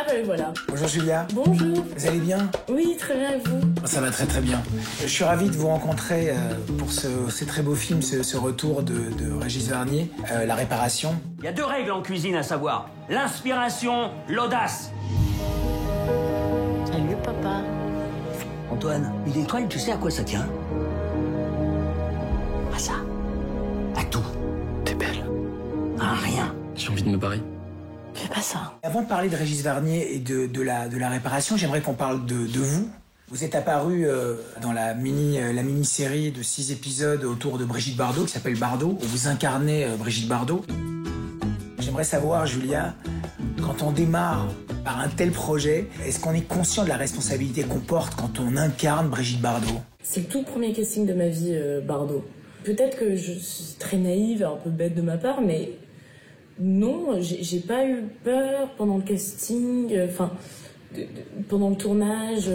ben voilà. Bonjour Julia. Bonjour. Vous allez bien? Oui, très bien, et vous? Ça va très très bien. Je suis ravi de vous rencontrer pour ce très beau film, ce retour de Régis Varnier, La Réparation. Il y a 2 règles en cuisine à savoir. L'inspiration, l'audace. Salut, papa. Antoine, une étoile, tu sais à quoi ça tient? À ça. À tout. T'es belle. À rien. J'ai envie de me barrer. Fais pas ça. Avant de parler de Régis Varnier et de la Réparation, j'aimerais qu'on parle de vous. Vous êtes apparu dans la mini-série de 6 épisodes autour de Brigitte Bardot, qui s'appelle Bardot, où vous incarnez Brigitte Bardot. J'aimerais savoir, Julia, quand on démarre par un tel projet, est-ce qu'on est conscient de la responsabilité qu'on porte quand on incarne Brigitte Bardot? C'est le tout premier casting de ma vie, Bardot. Peut-être que je suis très naïve, un peu bête de ma part, mais non, j'ai pas eu peur pendant le casting, pendant le tournage.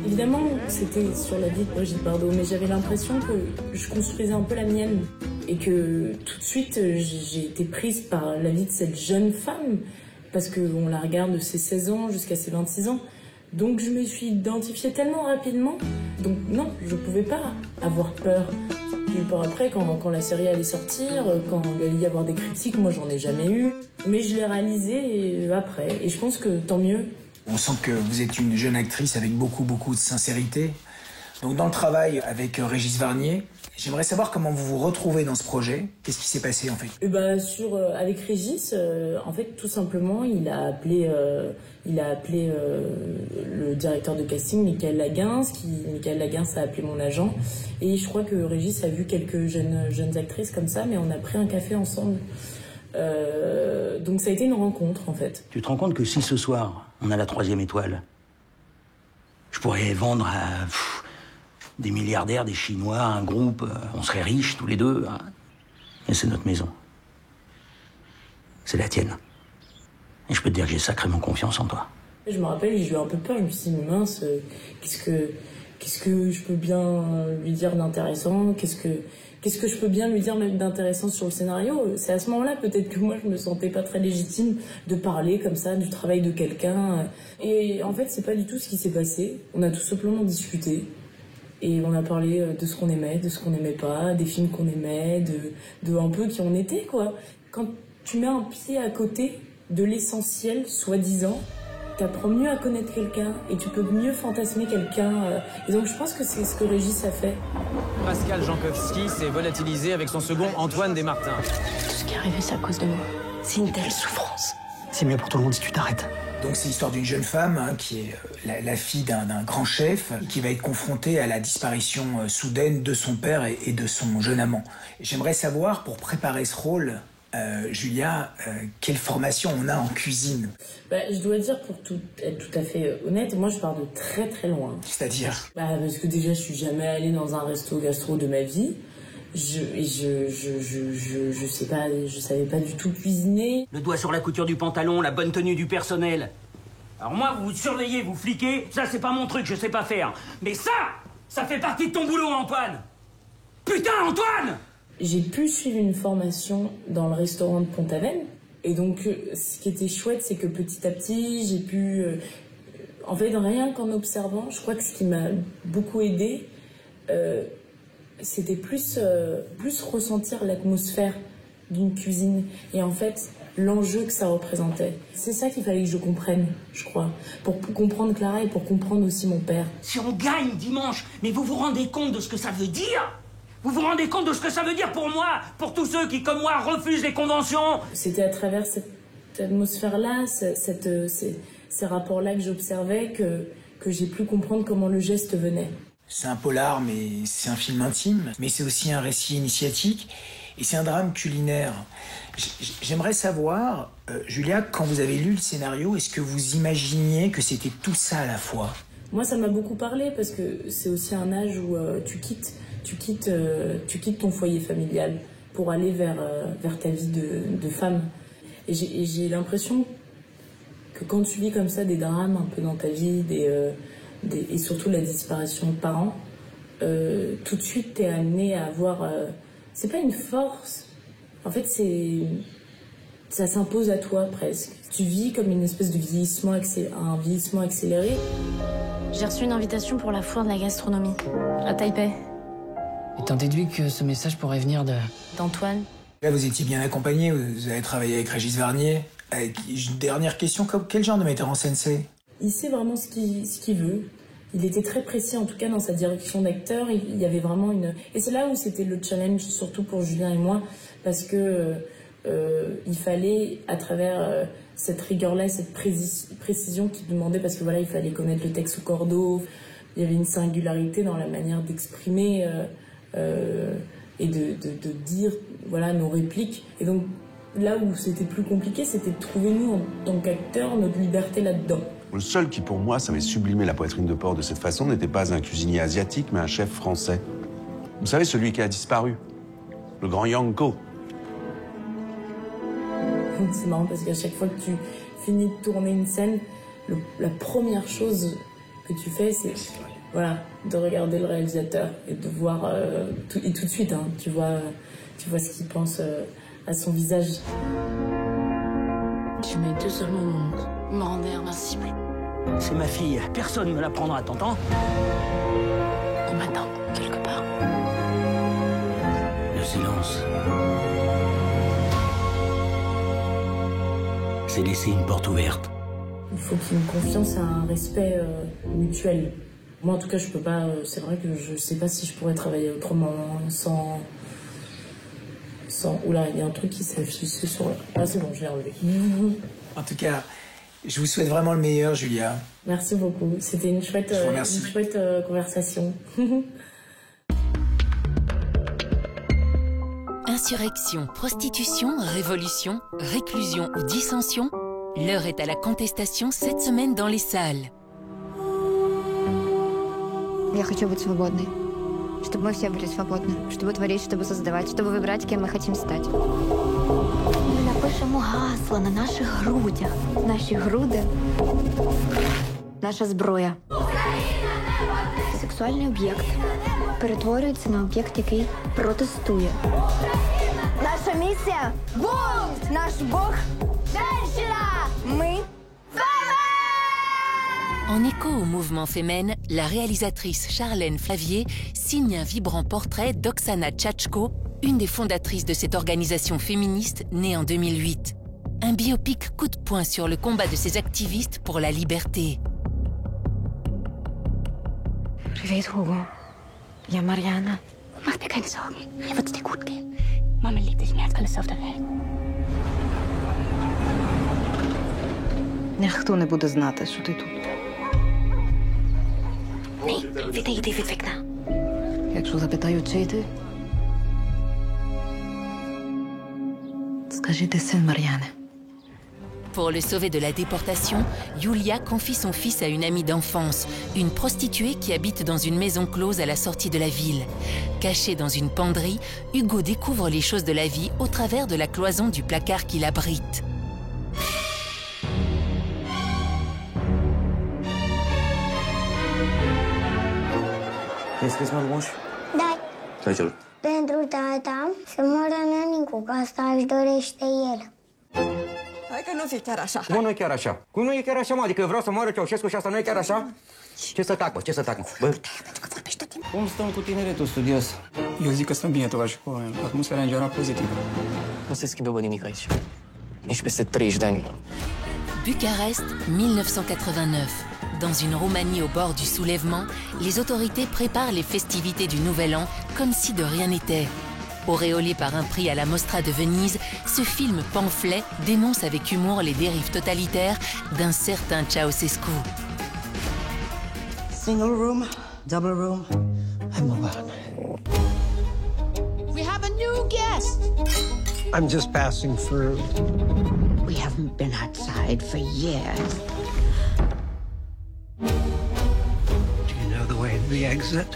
Évidemment, c'était sur la vie de Brigitte Bardot, mais j'avais l'impression que je construisais un peu la mienne. Et que tout de suite, j'ai été prise par la vie de cette jeune femme, parce qu'on la regarde de ses 16 ans jusqu'à ses 26 ans. Donc je me suis identifiée tellement rapidement. Donc non, je pouvais pas avoir peur. J'ai eu peur après, quand la série allait sortir, quand il allait y avoir des critiques, moi j'en ai jamais eu. Mais je l'ai réalisé après, et je pense que tant mieux. On sent que vous êtes une jeune actrice avec beaucoup de sincérité. Donc dans le travail avec Régis Varnier, j'aimerais savoir comment vous vous retrouvez dans ce projet. Qu'est-ce qui s'est passé en fait? Avec Régis, en fait, tout simplement, il a appelé le directeur de casting, Michael Laguens, Michael Laguens a appelé mon agent. Et je crois que Régis a vu quelques jeunes actrices comme ça, mais on a pris un café ensemble. Donc ça a été une rencontre en fait. Tu te rends compte que si ce soir, on a la 3e étoile, je pourrais vendre à des milliardaires, des Chinois, un groupe, on serait riches tous les deux. Hein. Et c'est notre maison. C'est la tienne. Et je peux te dire que j'ai sacrément confiance en toi. Je me rappelle, j'ai eu un peu peur, je me suis dit, mince, qu'est-ce que je peux bien lui dire d'intéressant, qu'est-ce que je peux bien lui dire même d'intéressant sur le scénario. C'est à ce moment-là peut-être que moi je me sentais pas très légitime de parler comme ça du travail de quelqu'un. Et en fait c'est pas du tout ce qui s'est passé. On a tout simplement discuté. Et on a parlé de ce qu'on aimait, de ce qu'on n'aimait pas, des films qu'on aimait, de un peu qui on était, quoi. Quand tu mets un pied à côté de l'essentiel, soi-disant, t'apprends mieux à connaître quelqu'un et tu peux mieux fantasmer quelqu'un. Et donc je pense que c'est ce que Régis a fait. Pascal Jankowski s'est volatilisé avec son second Antoine Desmartins. Tout ce qui est arrivé, c'est à cause de moi. C'est une telle souffrance. C'est mieux pour tout le monde si tu t'arrêtes. Donc c'est l'histoire d'une jeune femme qui est la fille d'un grand chef qui va être confrontée à la disparition soudaine de son père et de son jeune amant. J'aimerais savoir, pour préparer ce rôle, Julia, quelle formation on a en cuisine? Je dois dire, pour être tout à fait honnête, moi je pars de très très loin. C'est-à-dire? Parce que déjà je suis jamais allée dans un resto gastro de ma vie. Je sais pas, je savais pas du tout cuisiner. Le doigt sur la couture du pantalon, la bonne tenue du personnel. Alors moi, vous surveillez, vous fliquez, ça c'est pas mon truc, je sais pas faire. Mais ça fait partie de ton boulot, Antoine! Putain, Antoine! J'ai pu suivre une formation dans le restaurant de Pont-Aven. Et donc, ce qui était chouette, c'est que petit à petit, j'ai pu... en fait, rien qu'en observant, je crois que ce qui m'a beaucoup aidée, c'était plus ressentir l'atmosphère d'une cuisine. Et en fait, l'enjeu que ça représentait. C'est ça qu'il fallait que je comprenne, je crois. Pour comprendre Clara et pour comprendre aussi mon père. Si on gagne dimanche, mais vous vous rendez compte de ce que ça veut dire? Vous vous rendez compte de ce que ça veut dire pour moi? Pour tous ceux qui, comme moi, refusent les conventions? C'était à travers cette atmosphère-là, ces rapports-là que j'observais que j'ai pu comprendre comment le geste venait. C'est un polar, mais c'est un film intime. Mais c'est aussi un récit initiatique. Et c'est un drame culinaire. J'aimerais savoir, Julia, quand vous avez lu le scénario, est-ce que vous imaginiez que c'était tout ça à la fois? Moi, ça m'a beaucoup parlé parce que c'est aussi un âge où tu quittes ton foyer familial pour aller vers ta vie de femme. Et j'ai l'impression que quand tu vis comme ça des drames un peu dans ta vie, et surtout la disparition de parents, tout de suite t'es amené à avoir... c'est pas une force, en fait c'est ça s'impose à toi presque. Tu vis comme une espèce de vieillissement, un vieillissement accéléré. J'ai reçu une invitation pour la foire de la gastronomie, à Taipei. Et t'en déduis que ce message pourrait venir d'Antoine. Là, vous étiez bien accompagné, vous avez travaillé avec Régis Varnier. Une dernière question, quel genre de metteur en scène c'est? Il sait vraiment ce qu'il veut. Il était très précis, en tout cas, dans sa direction d'acteur. Il y avait vraiment une... Et c'est là où c'était le challenge, surtout pour Julien et moi, parce que il fallait, à travers cette rigueur-là, cette précision qu'il demandait, parce que voilà, il fallait connaître le texte au cordeau. Il y avait une singularité dans la manière d'exprimer et de dire voilà, nos répliques. Et donc, là où c'était plus compliqué, c'était de trouver, nous, en tant qu'acteurs, notre liberté là-dedans. Le seul qui, pour moi, savait sublimer la poitrine de porc de cette façon n'était pas un cuisinier asiatique, mais un chef français. Vous savez, celui qui a disparu. Le grand Yang Ko. C'est marrant parce qu'à chaque fois que tu finis de tourner une scène, la première chose que tu fais, c'est voilà, de regarder le réalisateur et de voir tout de suite, hein, tu vois ce qu'il pense à son visage. Tu m'as été seul au monde. Il me rendait invincible. C'est ma fille, personne ne me la prendra, t'entends? On m'attend, quelque part. Le silence. C'est laisser une porte ouverte. Il faut qu'il y ait une confiance et un respect mutuel. Moi, en tout cas, je peux pas... c'est vrai que je sais pas si je pourrais travailler autrement sans... Oula, il y a un truc qui s'affiche sur... Ah, c'est bon, je l'ai enlevé. En tout cas, je vous souhaite vraiment le meilleur, Julia. Merci beaucoup. C'était une chouette conversation. Insurrection, prostitution, révolution, réclusion ou dissension, l'heure est à la contestation cette semaine dans les salles. Я хочу быть свободной. Чтобы мы все были свободны. Чтобы творить, чтобы создавать, чтобы выбирать, кем мы хотим стать. Ми напишемо гасла на наших грудях. Наші груди – наша зброя. Сексуальний об'єкт перетворюється на об'єкт, який протестує. Наша місія – бунт! Наш Бог – женщина! Ми – En écho au mouvement Femen, la réalisatrice Charlène Flavier signe un vibrant portrait d'Oksana Tchatchko, une des fondatrices de cette organisation féministe née en 2008. Un biopic coup de poing sur le combat de ces activistes pour la liberté. Привіт, Гуго. Я Мар'яна. Mach dir keine Sorgen. Hier wird's dir gut gehen. Mama liebt dich mehr als alles auf der Welt. Ніхто не буде знати, що ти тут. Ні, відійди від вікна. Якщо запитаю, чий ти, скажи, ти син Мар'яни. Pour le sauver de la déportation, Yulia confie son fils à une amie d'enfance, une prostituée qui habite dans une maison close à la sortie de la ville. Caché dans une penderie, Hugo découvre les choses de la vie au travers de la cloison du placard qui l'abrite. Scris-moi le branche. Da. Hai-l. Pentru tata, să moară Nănicu, că asta își dorește el. Hai că nu fi chiar așa. Cum nu e chiar așa? Cum nu e chiar așa, mă? Adică vreau să moară Ceaușescu și asta nu e chiar așa? Ce să tac, mă? Ce să tac, mă? Bă. Cum stăm cu tineretul studios? Eu zic că stăm bine tovarăși cu oameni. Atmosfera în general pozitivă. Nu se schimbă bă nimic aici. Nici peste 30 de ani. Bucarest, 1989. Dans une Roumanie au bord du soulèvement, les autorités préparent les festivités du Nouvel An comme si de rien n'était. Auréolé par un prix à la Mostra de Venise, ce film pamphlet dénonce avec humour les dérives totalitaires d'un certain Ceausescu. Single room, double room, and mobile. We have a new guest. I'm just passing through. We haven't been outside for years. Do you know the way to the exit?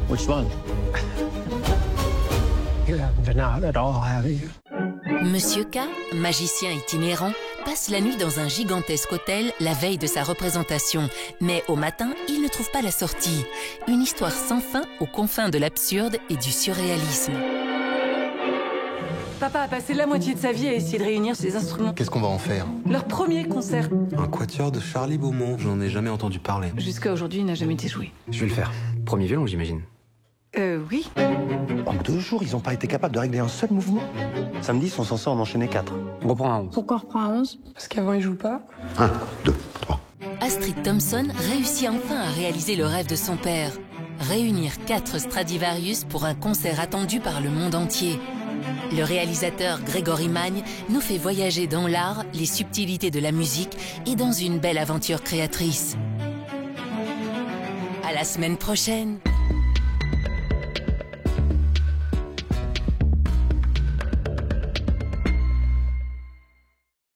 Which one? You haven't been out at all, have you? Monsieur K, magicien itinérant, passe la nuit dans un gigantesque hôtel la veille de sa représentation. Mais au matin, il ne trouve pas la sortie. Une histoire sans fin aux confins de l'absurde et du surréalisme. Papa a passé la moitié de sa vie à essayer de réunir ces instruments. Qu'est-ce qu'on va en faire? Leur premier concert. Un quatuor de Charlie Beaumont. J'en ai jamais entendu parler. Jusqu'à aujourd'hui, il n'a jamais été joué. Je vais le faire. Premier violon, j'imagine. Oui. En 2 jours, ils n'ont pas été capables de régler un seul mouvement. Samedi, ils sont censés en enchaîner 4. On reprend à 11. Pourquoi on reprend à 11? Parce qu'avant, il joue pas. 1, 2, 3. Astrid Thompson réussit enfin à réaliser le rêve de son père. Réunir 4 Stradivarius pour un concert attendu par le monde entier. Le réalisateur Grégory Magne nous fait voyager dans l'art, les subtilités de la musique et dans une belle aventure créatrice. À la semaine prochaine!